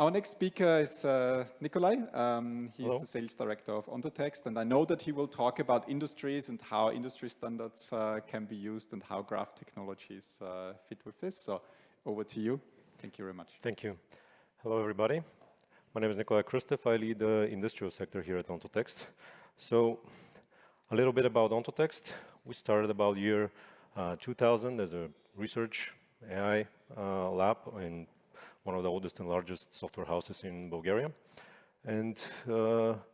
Our next speaker is Nikolay. He's Hello. the sales director of Ontotext, and I know that he will talk about industries and how industry standards can be used and how graph technologies fit with this. So over to you. Thank you very much. Thank you. Hello, everybody. My name is Nikolay. I lead the industrial sector here at Ontotext. So a little bit about Ontotext. We started about year 2000 as a research AI lab in one of the oldest and largest software houses in Bulgaria. And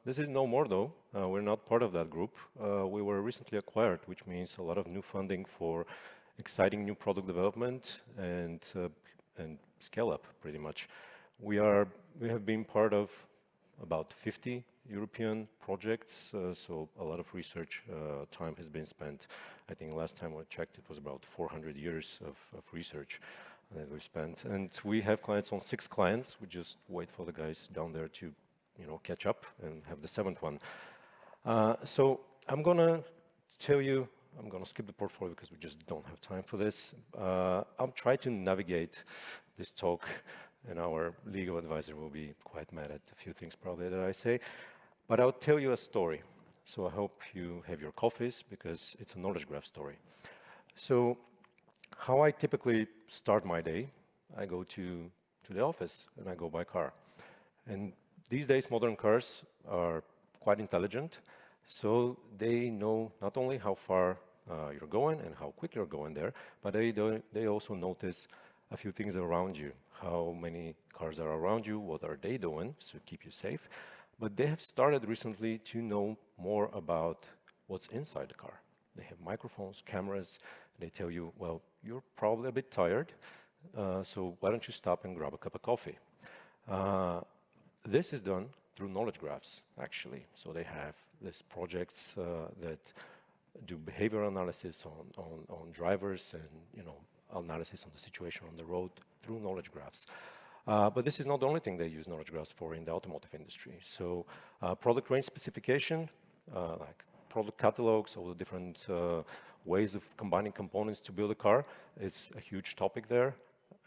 this is no more, though. We're not part of that group. We were recently acquired, which means a lot of new funding for exciting new product development and scale up, pretty much. We have been part of about 50 European projects, so a lot of research time has been spent. I think last time I checked, it was about 400 years of research that we've spent. And we have clients on 6 clients. We just wait for the guys down there to, catch up and have the 7th one. So I'm gonna skip the portfolio because we just don't have time for this. I'll try to navigate this talk, and our legal advisor will be quite mad at a few things probably that I say. But I'll tell you a story. So I hope you have your coffees because it's a knowledge graph story. So how I typically start my day, I go to the office and I go by car. And these days, modern cars are quite intelligent. So they know not only how far you're going and how quick you're going there, but they also notice a few things around you, how many cars are around you, what are they doing, so keep you safe. But they have started recently to know more about what's inside the car. They have microphones, cameras. They tell you, well, you're probably a bit tired, so why don't you stop and grab a cup of coffee? This is done through knowledge graphs, actually. So they have these projects that do behavior analysis on drivers and analysis on the situation on the road through knowledge graphs. But this is not the only thing they use knowledge graphs for in the automotive industry. So product range specification, like product catalogs, all the different ways of combining components to build a car is a huge topic there.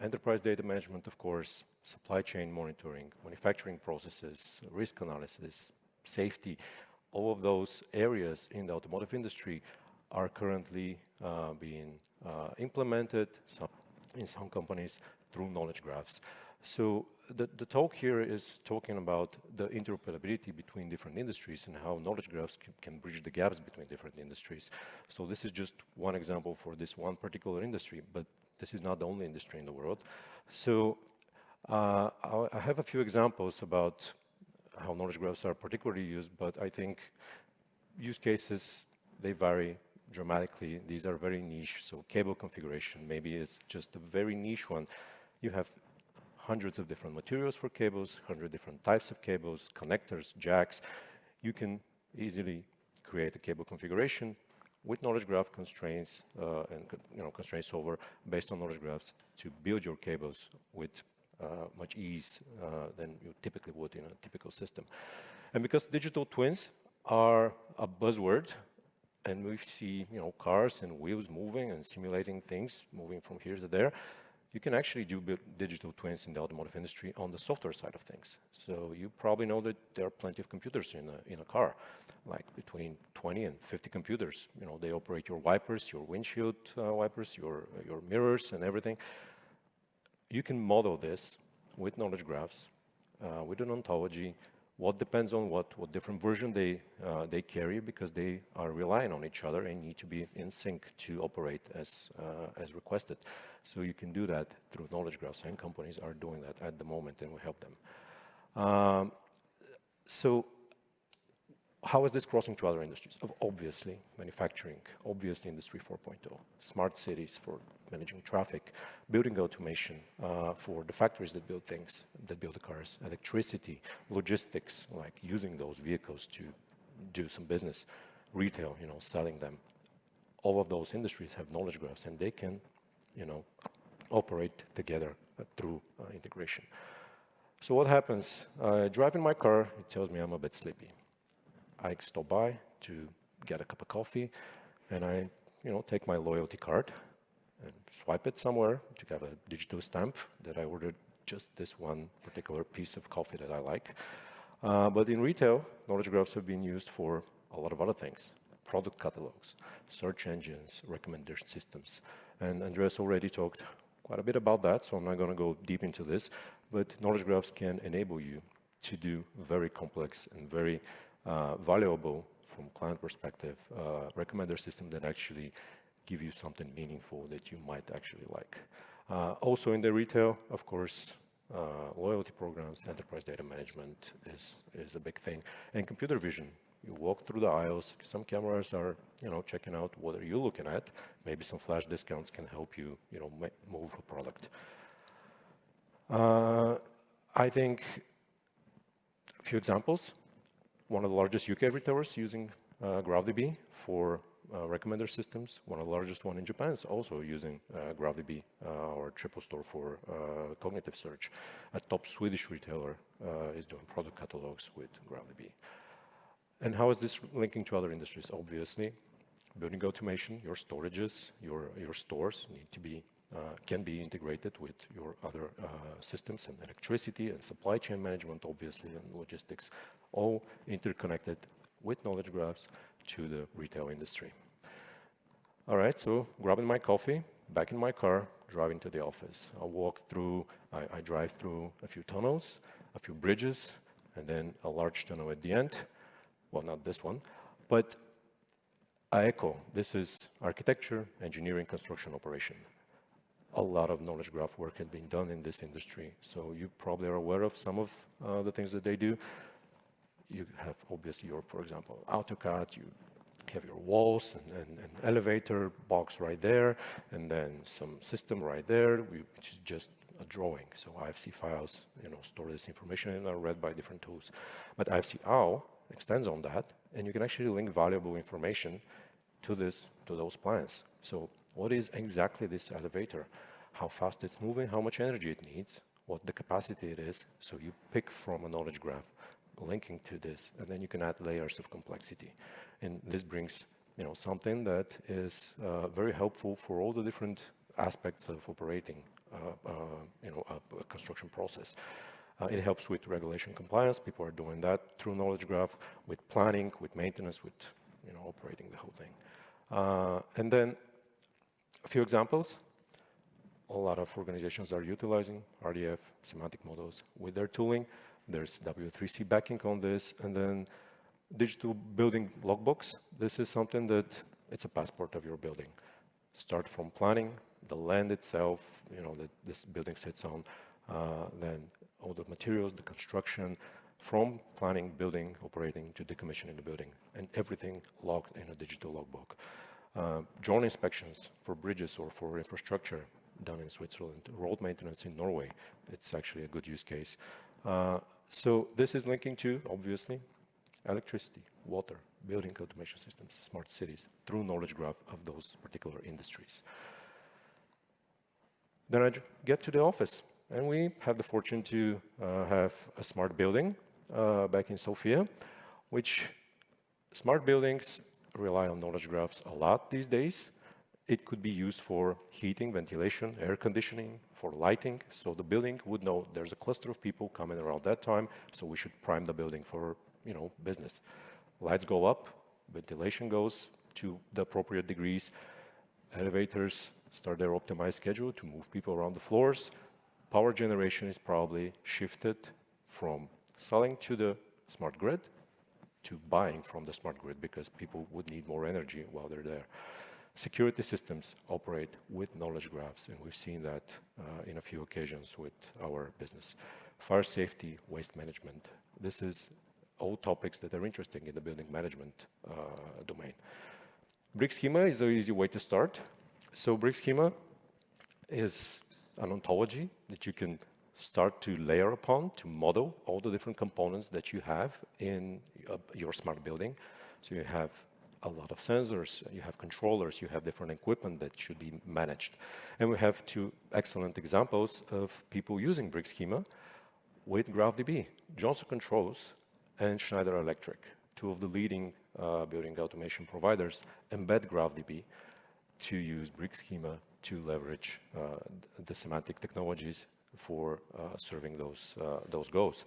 Enterprise data management, of course, supply chain monitoring, manufacturing processes, risk analysis, safety, all of those areas in the automotive industry are currently being implemented in some companies through knowledge graphs. So the talk here is talking about the interoperability between different industries and how knowledge graphs can bridge the gaps between different industries. So this is just one example for this one particular industry, but this is not the only industry in the world. So I have a few examples about how knowledge graphs are particularly used, but I think use cases, they vary dramatically. These are very niche. So cable configuration maybe is just a very niche one. You have hundreds of different materials for cables, 100 different types of cables, connectors, jacks. You can easily create a cable configuration with knowledge graph constraints and constraint solver based on knowledge graphs to build your cables with much ease than you typically would in a typical system. And because digital twins are a buzzword, and we see cars and wheels moving and simulating things moving from here to there, you can actually do digital twins in the automotive industry on the software side of things. So you probably know that there are plenty of computers in a car, like between 20 and 50 computers. They operate your wipers, your windshield wipers, your mirrors and everything. You can model this with knowledge graphs, with an ontology, what depends on what different version they carry, because they are relying on each other and need to be in sync to operate as requested. So you can do that through knowledge graphs, and companies are doing that at the moment, and we help them. So how is this crossing to other industries? Obviously, manufacturing, obviously Industry 4.0, smart cities for managing traffic, building automation for the factories that build things, that build the cars, electricity, logistics, like using those vehicles to do some business, retail, selling them. All of those industries have knowledge graphs, and they can, operate together through integration. So what happens? I drive in my car, it tells me I'm a bit sleepy. I stop by to get a cup of coffee, and I, take my loyalty card and swipe it somewhere to have a digital stamp that I ordered just this one particular piece of coffee that I like. But in retail, knowledge graphs have been used for a lot of other things. Product catalogs, search engines, recommendation systems. And Andreas already talked quite a bit about that, so I'm not going to go deep into this. But knowledge graphs can enable you to do very complex and very valuable, from client perspective, recommender system that actually give you something meaningful that you might actually like. Also in the retail, of course, loyalty programs, enterprise data management is a big thing. And computer vision. You walk through the aisles, some cameras are, checking out what are you looking at. Maybe some flash discounts can help you, move a product. I think a few examples. One of the largest UK retailers using GraphDB for recommender systems. One of the largest one in Japan is also using GraphDB or Triple Store for cognitive search. A top Swedish retailer is doing product catalogs with GraphDB. And how is this linking to other industries? Obviously, building automation, your storages, your stores need to be can be integrated with your other systems, and electricity and supply chain management, obviously, and logistics, all interconnected with knowledge graphs to the retail industry. All right, so grabbing my coffee, back in my car, driving to the office. I drive through a few tunnels, a few bridges, and then a large tunnel at the end. Well, not this one, but I echo, this is architecture, engineering, construction, operation. A lot of knowledge graph work has been done in this industry, so you probably are aware of some of the things that they do. You have obviously for example, AutoCAD, you have your walls and elevator box right there, and then some system right there, which is just a drawing. So IFC files, store this information and are read by different tools. But IFC-OW extends on that, and you can actually link valuable information to those plans. So what is exactly this elevator? How fast it's moving, how much energy it needs, what the capacity it is. So you pick from a knowledge graph linking to this, and then you can add layers of complexity. And this brings something that is very helpful for all the different aspects of operating a construction process. It helps with regulation compliance. People are doing that through knowledge graph, with planning, with maintenance, with operating the whole thing. And then a few examples. A lot of organizations are utilizing RDF, semantic models with their tooling. There's W3C backing on this, and then digital building logbooks. This is something that it's a passport of your building. Start from planning, the land itself, that this building sits on, then all the materials, the construction, from planning, building, operating to decommissioning the building, and everything logged in a digital logbook. Drone inspections for bridges or for infrastructure done in Switzerland, road maintenance in Norway. It's actually a good use case. So this is linking to, obviously, electricity, water, building automation systems, smart cities, through knowledge graph of those particular industries. Then I get to the office, and we have the fortune to have a smart building back in Sofia, which smart buildings rely on knowledge graphs a lot these days. It could be used for heating, ventilation, air conditioning, for lighting. So the building would know there's a cluster of people coming around that time, so we should prime the building for, business. Lights go up, ventilation goes to the appropriate degrees. Elevators start their optimized schedule to move people around the floors. Power generation is probably shifted from selling to the smart grid to buying from the smart grid, because people would need more energy while they're there. Security systems operate with knowledge graphs, and we've seen that in a few occasions with our business. Fire safety, waste management. This is all topics that are interesting in the building management domain. Brick schema is an easy way to start. So brick schema is an ontology that you can start to layer upon to model all the different components that you have in your smart building. So you have a lot of sensors, you have controllers, you have different equipment that should be managed. And we have two excellent examples of people using brick schema with GraphDB. Johnson Controls and Schneider Electric, two of the leading building automation providers, embed GraphDB to use brick schema to leverage the semantic technologies for serving those goals.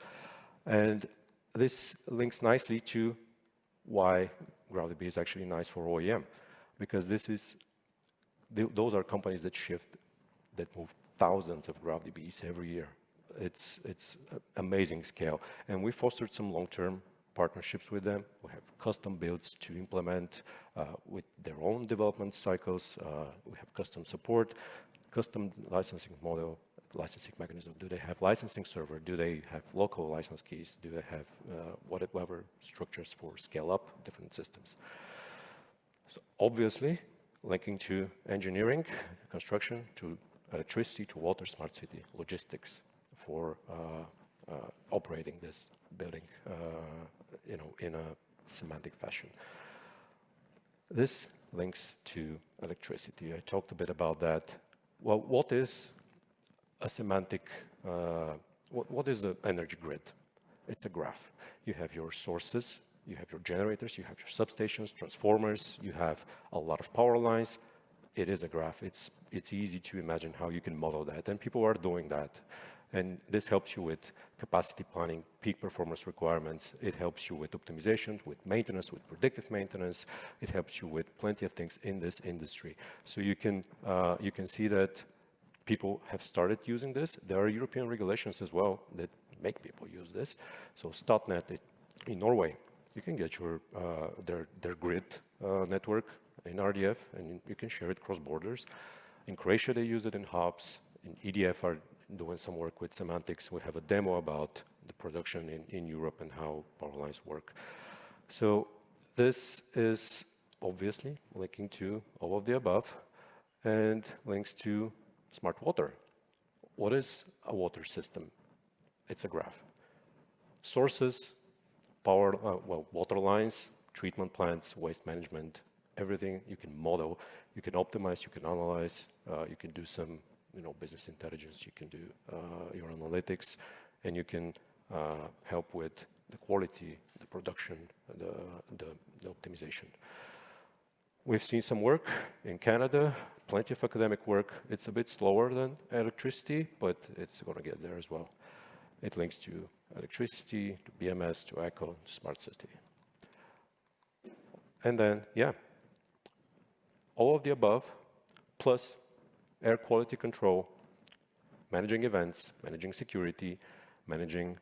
And this links nicely to why GraphDB is actually nice for OEM, because those are companies that move thousands of GraphDBs every year. It's amazing scale, and we fostered some long-term partnerships with them. We have custom builds to implement with their own development cycles. We have custom support, custom licensing model, licensing mechanism. Do they have licensing server? Do they have local license keys? Do they have whatever structures for scale up different systems? So obviously, linking to engineering, construction, to electricity, to water, smart city, logistics for operating this building, in a semantic fashion. This links to electricity. I talked a bit about that. Well, what is a semantic? What is an energy grid? It's a graph. You have your sources, you have your generators, you have your substations, transformers, you have a lot of power lines. It is a graph. It's easy to imagine how you can model that, and people are doing that. And this helps you with capacity planning, peak performance requirements. It helps you with optimization, with maintenance, with predictive maintenance. It helps you with plenty of things in this industry. So you can see that people have started using this. There are European regulations as well that make people use this. So Statnett in Norway, you can get your their grid network in RDF, and you can share it cross borders. In Croatia, they use it in hubs. In EDF are doing some work with Semantics. We have a demo about the production in Europe and how power lines work. So this is obviously linking to all of the above and links to smart water. What is a water system? It's a graph. Sources, power, water lines, treatment plants, waste management, everything you can model, you can optimize, you can analyze, you can do some business intelligence, you can do your analytics, and you can help with the quality, the production, the optimization. We've seen some work in Canada, plenty of academic work. It's a bit slower than electricity, but it's going to get there as well. It links to electricity, to BMS, to ECHO, to smart city. And then, all of the above, plus air quality control, managing events, managing security, managing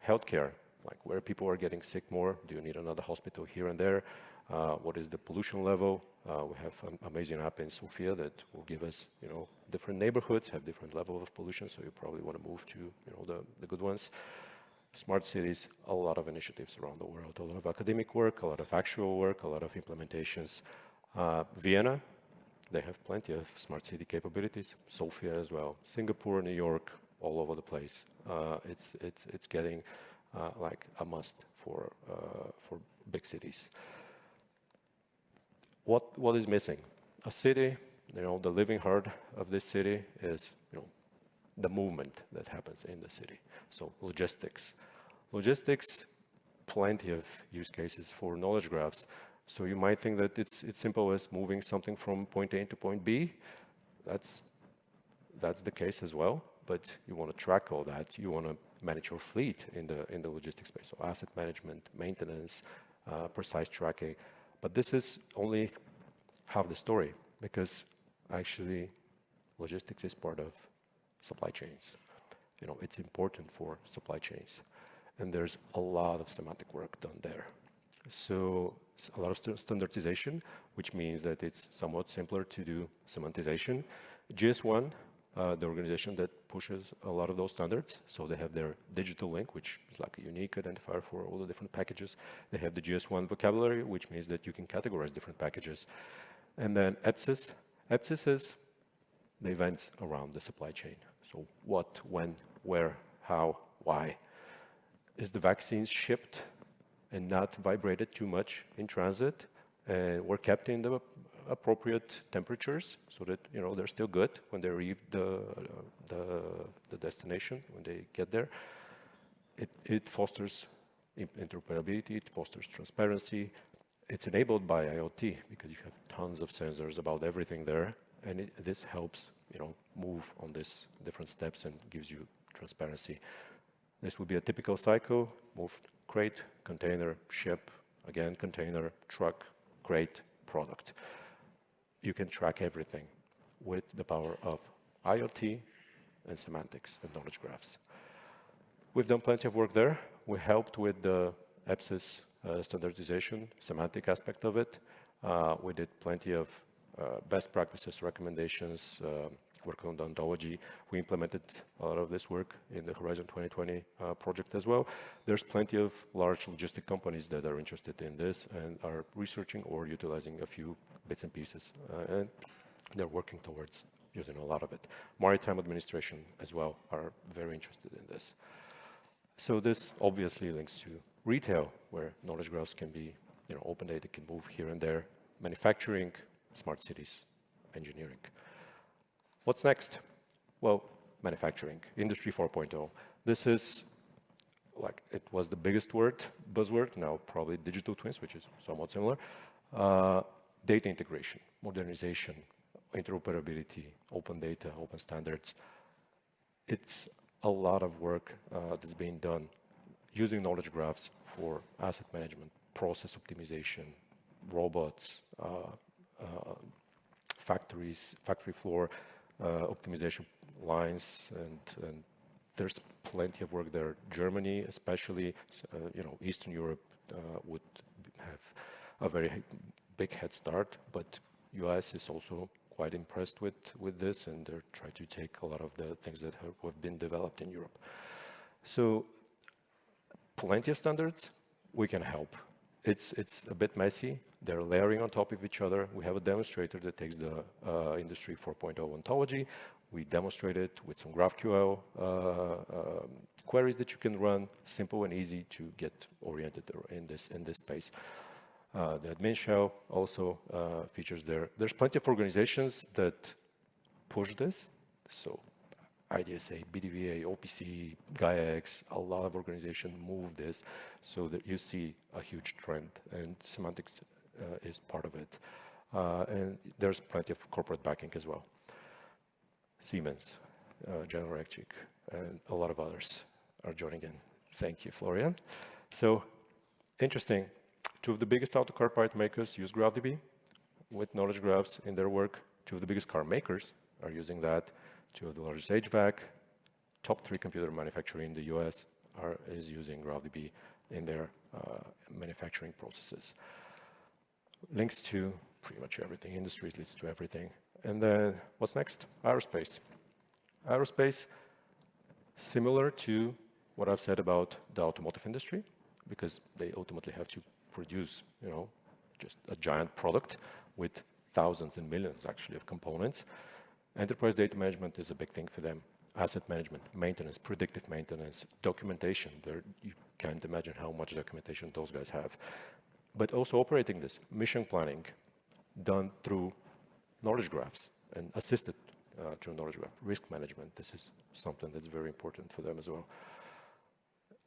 healthcare, like where people are getting sick more. Do you need another hospital here and there? What is the pollution level? We have an amazing app in Sofia that will give us, different neighborhoods have different level of pollution, so you probably want to move to, the good ones. Smart cities, a lot of initiatives around the world, a lot of academic work, a lot of actual work, a lot of implementations. Vienna, they have plenty of smart city capabilities. Sofia as well. Singapore, New York, all over the place. It's getting like a must for big cities. What is missing? A city, the living heart of this city is, the movement that happens in the city. So logistics. Logistics, plenty of use cases for knowledge graphs. So you might think that it's simple as moving something from point A to point B. That's the case as well, but you want to track all that. You want to manage your fleet in the logistics space. So asset management, maintenance, precise tracking. But this is only half the story, because actually logistics is part of supply chains. It's important for supply chains. And there's a lot of semantic work done there. So a lot of standardization, which means that it's somewhat simpler to do semantization. GS1, the organization that pushes a lot of those standards, so they have their digital link, which is like a unique identifier for all the different packages. They have the GS1 vocabulary, which means that you can categorize different packages. And then EPSIS. EPSIS is the events around the supply chain. So what, when, where, how, why. Is the vaccines shipped and not vibrated too much in transit, and were kept in the appropriate temperatures so that they're still good when they leave the destination, when they get there? It fosters interoperability, it fosters transparency. It's enabled by IoT because you have tons of sensors about everything there, and this helps move on these different steps and gives you transparency. This would be a typical cycle: move, crate, container, ship, again container, truck, crate, product. You can track everything with the power of IoT and semantics and knowledge graphs. We've done plenty of work there. We helped with the EPSIS standardization, semantic aspect of it. We did plenty of best practices, recommendations, work on the ontology. We implemented a lot of this work in the Horizon 2020 project as well. There's plenty of large logistic companies that are interested in this and are researching or utilizing a few bits and pieces. And they're working towards using a lot of it. Maritime administration as well are very interested in this. So this obviously links to retail, where knowledge graphs can be, open data can move here and there. Manufacturing, smart cities, engineering. What's next? Well, manufacturing, Industry 4.0. This is, it was the biggest buzzword, now probably digital twins, which is somewhat similar. Data integration, modernization, interoperability, open data, open standards. It's a lot of work that's being done using knowledge graphs for asset management, process optimization, robots, factory floor optimization lines, and there's plenty of work there. Germany, especially, Eastern Europe would have a very big head start, but US is also quite impressed with this, and they're trying to take a lot of the things that have been developed in Europe. So plenty of standards, we can help. It's a bit messy. They're layering on top of each other. We have a demonstrator that takes the Industry 4.0 ontology. We demonstrate it with some GraphQL queries that you can run, simple and easy to get oriented in this space. The admin shell also features there. There's plenty of organizations that push this. So IDSA, BDVA, OPC, GaiaX, a lot of organizations move this so that you see a huge trend, and semantics is part of it. And there's plenty of corporate backing as well. Siemens, General Electric, and a lot of others are joining in. Thank you, Florian. So interesting. Two of the biggest auto car part makers use GraphDB with knowledge graphs in their work. Two of the biggest car makers are using that. Two of the largest HVAC, top 3 computer manufacturer in the US is using GraphDB in their manufacturing processes. Links to pretty much everything. Industries leads to everything. And then what's next? Aerospace. Aerospace, similar to what I've said about the automotive industry, because they ultimately have to produce, just a giant product with thousands and millions, actually, of components. Enterprise data management is a big thing for them. Asset management, maintenance, predictive maintenance, documentation. You can't imagine how much documentation those guys have. But also operating this, mission planning, done through knowledge graphs and assisted through knowledge graph. Risk management, this is something that's very important for them as well.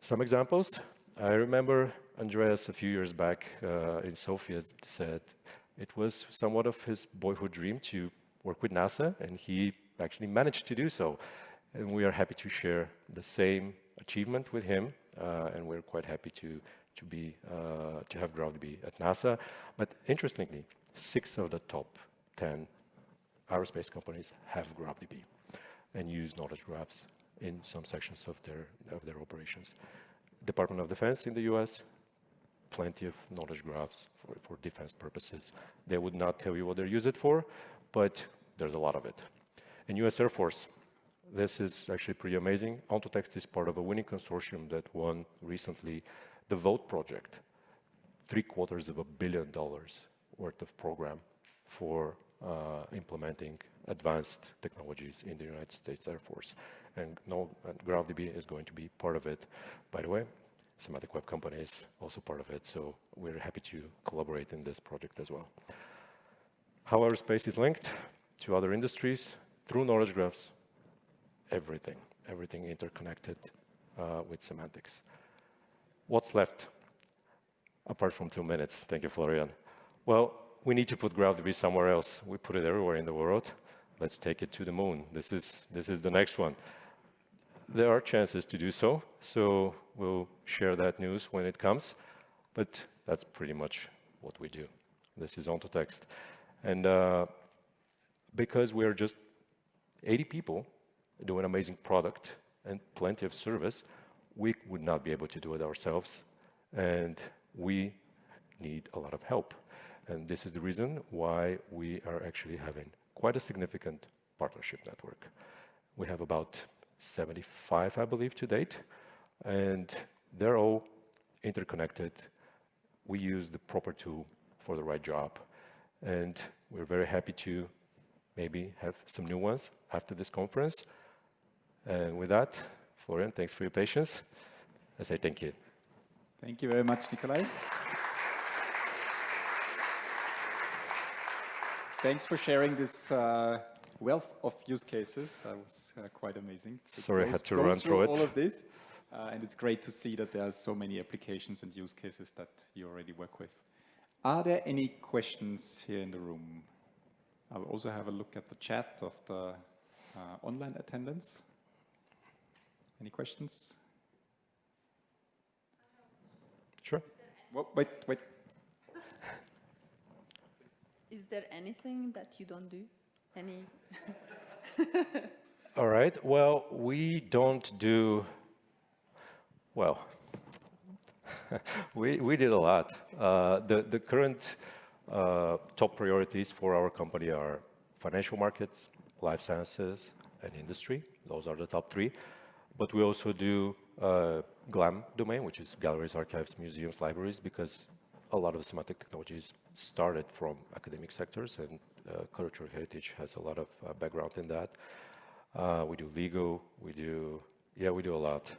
Some examples. I remember Andreas a few years back in Sofia said it was somewhat of his boyhood dream to work with NASA, and he actually managed to do so. And we are happy to share the same achievement with him, and we're quite happy to have GraphDB at NASA. But interestingly, 6 of the top 10 aerospace companies have GraphDB and use knowledge graphs in some sections of their operations. Department of Defense in the US, plenty of knowledge graphs for defense purposes. They would not tell you what they use it for, but there's a lot of it. In US Air Force, this is actually pretty amazing. Ontotext is part of a winning consortium that won recently the VOTE project, $750 million worth of program for implementing advanced technologies in the United States Air Force. And GraphDB is going to be part of it. By the way, Semantic Web Company is also part of it, so we're happy to collaborate in this project as well. How aerospace is linked to other industries through knowledge graphs, everything interconnected with semantics. What's left apart from 2 minutes? Thank you, Florian. Well, we need to put GraphDB somewhere else. We put it everywhere in the world. let's take it to the moon. This is the next one. There are chances to do so, so we'll share that news when it comes, but that's pretty much what we do. This is Ontotext. And because we're just 80 people doing an amazing product and plenty of service, we would not be able to do it ourselves, and we need a lot of help. And this is the reason why we are actually having quite a significant partnership network. We have about 75, I believe, to date, and they're all interconnected. We use the proper tool for the right job, and we're very happy to maybe have some new ones after this conference. And with that, Florian, thanks for your patience. I say thank you. Thank you very much, Nikolay. Thanks for sharing this wealth of use cases. That was quite amazing. Sorry, I had to run through it. All of this, and it's great to see that there are so many applications and use cases that you already work with. Are there any questions here in the room? I'll also have a look at the chat of the online attendance. Any questions? Sure. Well, wait. Is there anything that you don't do? Any? All right. Well, we don't do, well, we did a lot. The current top priorities for our company are financial markets, life sciences, and industry. Those are the top three. But we also do GLAM domain, which is galleries, archives, museums, libraries, because a lot of semantic technologies started from academic sectors, and cultural heritage has a lot of background in that. We do legal, we do a lot.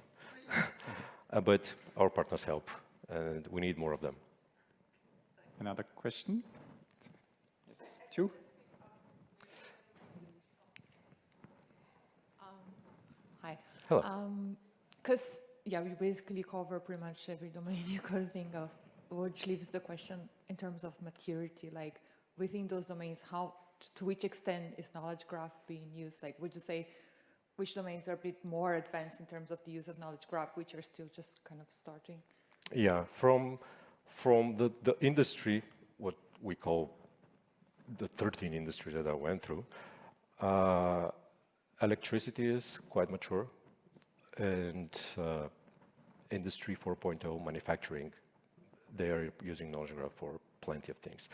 But our partners help, and we need more of them. Another question? Yes, two? Hi. Hello. Because, we basically cover pretty much every domain you could think of, which leaves the question in terms of maturity, like within those domains, to which extent is knowledge graph being used? Like, would you say which domains are a bit more advanced in terms of the use of knowledge graph, which are still just kind of starting? Yeah, from the industry, what we call the 13 industries that I went through, electricity is quite mature, and industry 4.0, manufacturing, they are using knowledge graph for plenty of things.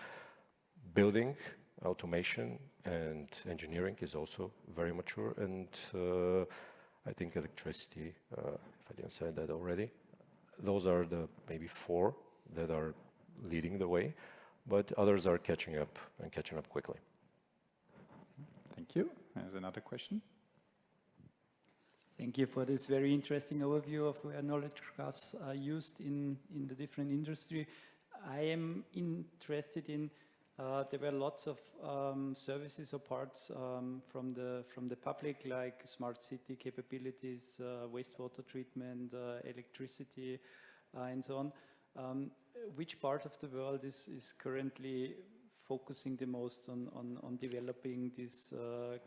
Building, automation, and engineering is also very mature, and I think electricity, if I didn't say that already, those are the maybe 4 that are leading the way, but others are catching up and catching up quickly. Thank you. There's another question. Thank you for this very interesting overview of where knowledge graphs are used in the different industry. I am interested in, there were lots of services or parts from the public, like smart city capabilities, wastewater treatment, electricity, and so on. Which part of the world is currently focusing the most on developing this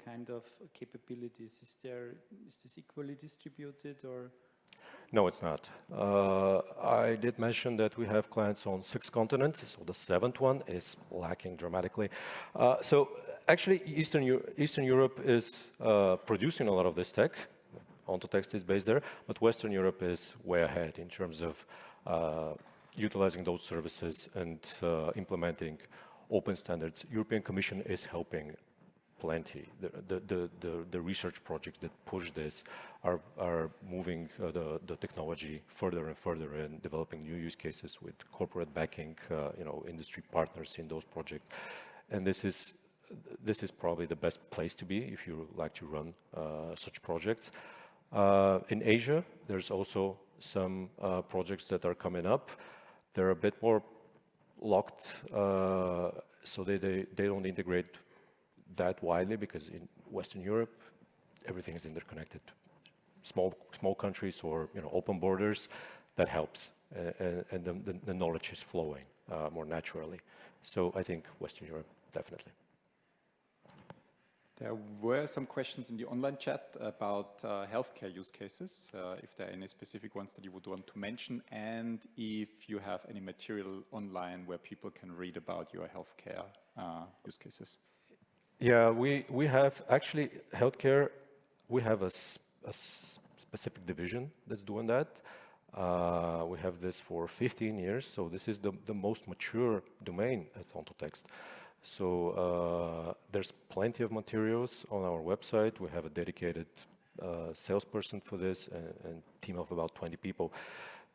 kind of capabilities? Is this equally distributed, or? No, it's not. I did mention that we have clients on 6 continents, so the 7th one is lacking dramatically. So actually, Eastern Europe is producing a lot of this tech. Ontotext is based there, but Western Europe is way ahead in terms of utilizing those services and implementing open standards. European Commission is helping plenty. The research projects that push this are moving the technology further and further and developing new use cases with corporate backing, industry partners in those projects. And this is probably the best place to be if you like to run such projects. In Asia, there's also some projects that are coming up. They're a bit more locked, so they don't integrate that widely, because in Western Europe, everything is interconnected. Small countries or open borders, that helps, and the knowledge is flowing more naturally. So I think Western Europe, definitely. There were some questions in the online chat about healthcare use cases, if there are any specific ones that you would want to mention, and if you have any material online where people can read about your healthcare use cases. Yeah, we have actually healthcare. We have a specific division that's doing that. We have this for 15 years, so this is the most mature domain at Ontotext. So there's plenty of materials on our website. We have a dedicated salesperson for this and team of about 20 people.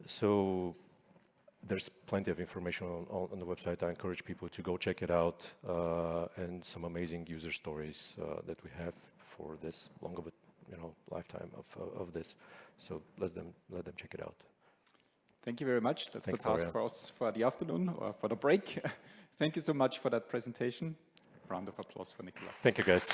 So there's plenty of information on the website. I encourage people to go check it out, and some amazing user stories that we have for this long of a lifetime of this. So let them check it out. Thank you very much. That's the Thanks, task for us for the afternoon or for the break. Thank you so much for that presentation. Round of applause for Nikolay. Thank you, guys.